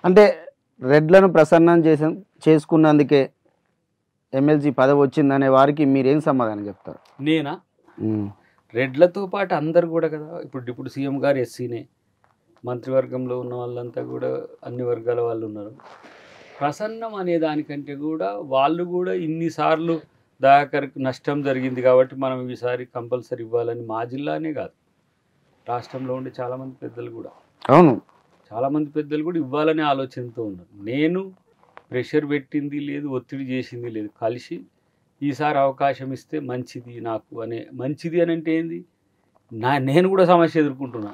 అంటే రెడ్లను ప్రసన్నం చేసుకున్నందుకే ఎమ్మెల్సీ పదవి వచ్చిందనే వారికి మీరేం సమాధానం చెప్తారు? నేనా? రెడ్లతో పాటు అందరు కూడా కదా, ఇప్పుడు సీఎం గారు ఎస్సీనే, మంత్రివర్గంలో ఉన్న వాళ్ళంతా కూడా అన్ని వర్గాల వాళ్ళు ఉన్నారు. ప్రసన్నం అనే దానికంటే కూడా వాళ్ళు కూడా ఇన్నిసార్లు దయాకర్కి నష్టం జరిగింది కాబట్టి మనం ఈసారి కంపల్సరీ ఇవ్వాలని మా జిల్లానే కాదు, రాష్ట్రంలో ఉండే చాలామంది పెద్దలు కూడా, అవును, చాలామంది పెద్దలు కూడా ఇవ్వాలనే ఆలోచనతో ఉన్నారు. నేను ప్రెషర్ పెట్టింది లేదు, ఒత్తిడి చేసింది లేదు, కలిసి ఈసారి అవకాశం ఇస్తే మంచిది నాకు అనే. మంచిది అని అంటే ఏంది, నేను కూడా సమస్య ఎదుర్కొంటున్నా,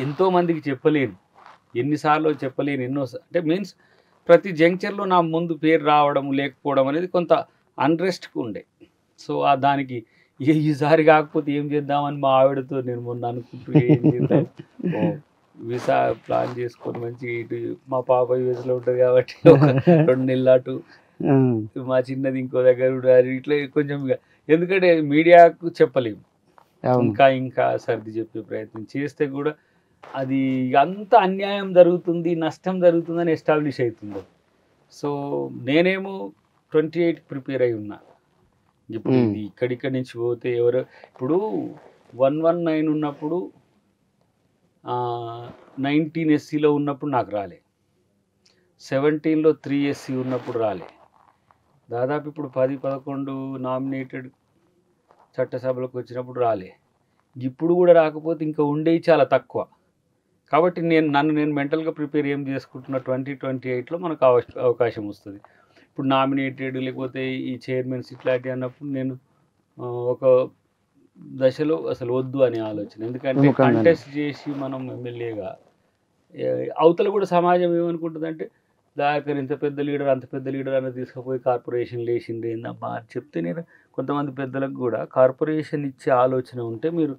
ఎంతోమందికి చెప్పలేను, ఎన్నిసార్లు చెప్పలేను, అంటే మీన్స్ ప్రతి జంక్చర్లో నా ముందు పేరు రావడం లేకపోవడం అనేది కొంత అన్రెస్ట్గా ఉండే. సో దానికి ఈసారి కాకపోతే ఏం చేద్దామని మా ఆవిడతో నేను మొన్న అనుకుంటూ ఏం చేద్దాం, వీసా ప్లాన్ చేసుకొని మంచి ఇటు మా పాప యూఎస్లో ఉంటుంది కాబట్టి ఒక 2 నెలలు అటు, మా చిన్నది ఇంకో దగ్గర ఉంటారు, ఇట్లా కొంచెం. ఎందుకంటే మీడియాకు చెప్పలేము, ఇంకా సర్ది చెప్పే ప్రయత్నం చేస్తే కూడా అది అంత అన్యాయం జరుగుతుంది, నష్టం జరుగుతుందని ఎస్టాబ్లిష్ అవుతుంది. సో నేనేమో 28 ప్రిపేర్ అయి ఉన్నా. ఇప్పుడు ఇది ఇక్కడి నుంచి పోతే ఎవరు, ఇప్పుడు 119 ఉన్నప్పుడు 19 ఎస్సీలో ఉన్నప్పుడు నాకు రాలే, 17లో 3 ఎస్సీ ఉన్నప్పుడు రాలే, దాదాపు ఇప్పుడు 10-11 నామినేటెడ్ చట్టసభలకు వచ్చినప్పుడు రాలే, ఇప్పుడు కూడా రాకపోతే ఇంకా ఉండేవి చాలా తక్కువ. కాబట్టి నేను మెంటల్గా ప్రిపేర్ ఏం చేసుకుంటున్నా, 2028లో మనకు అవకాశం వస్తుంది. ఇప్పుడు నామినేటెడ్ లేకపోతే ఈ చైర్మన్స్ ఇట్లాంటివి అన్నప్పుడు నేను ఒక దశలో అసలు వద్దు అనే ఆలోచన. ఎందుకంటే కంటెస్ట్ చేసి మనం ఎమ్మెల్యేగా అవతల కూడా సమాజం ఏమనుకుంటుందంటే, దయాకర్ ఇంత పెద్ద లీడర్ అంత పెద్ద లీడర్ అనేది తీసుకుపోయి కార్పొరేషన్ లేచింది ఏందమ్మా అని చెప్తే, నేను కొంతమంది పెద్దలకు కూడా కార్పొరేషన్ ఇచ్చే ఆలోచన ఉంటే మీరు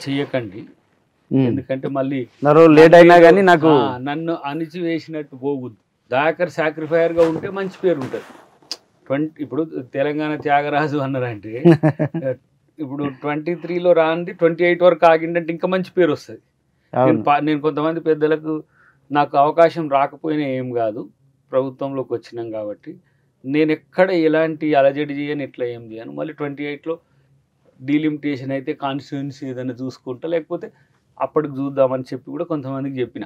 చేయకండి, ఎందుకంటే మళ్ళీ లేట్ అయినా కానీ నాకు నన్ను అణిచివేసినట్టు పోగుద్దు. దయాకర్ సాక్రిఫైయర్గా ఉంటే మంచి పేరు ఉంటుంది. ఇప్పుడు తెలంగాణ త్యాగరాజు అన్నారంటే ఇప్పుడు 23లో రాంది 28 వరకు ఆగిందంటే ఇంకా మంచి పేరు వస్తుంది. నేను కొంతమంది పెద్దలకు నాకు అవకాశం రాకపోయినా ఏం కాదు, ప్రభుత్వంలోకి వచ్చినాం కాబట్టి నేను ఎక్కడ ఎలాంటి అలజడి చేయను, ఎట్లా ఏం చేయను. మళ్ళీ 28లో డీలిమిటేషన్ అయితే కాన్స్టిట్యుయెన్సీ ఏదైనా చూసుకుంటా, లేకపోతే అప్పటికి చూద్దామని చెప్పి కూడా కొంతమందికి చెప్పిన.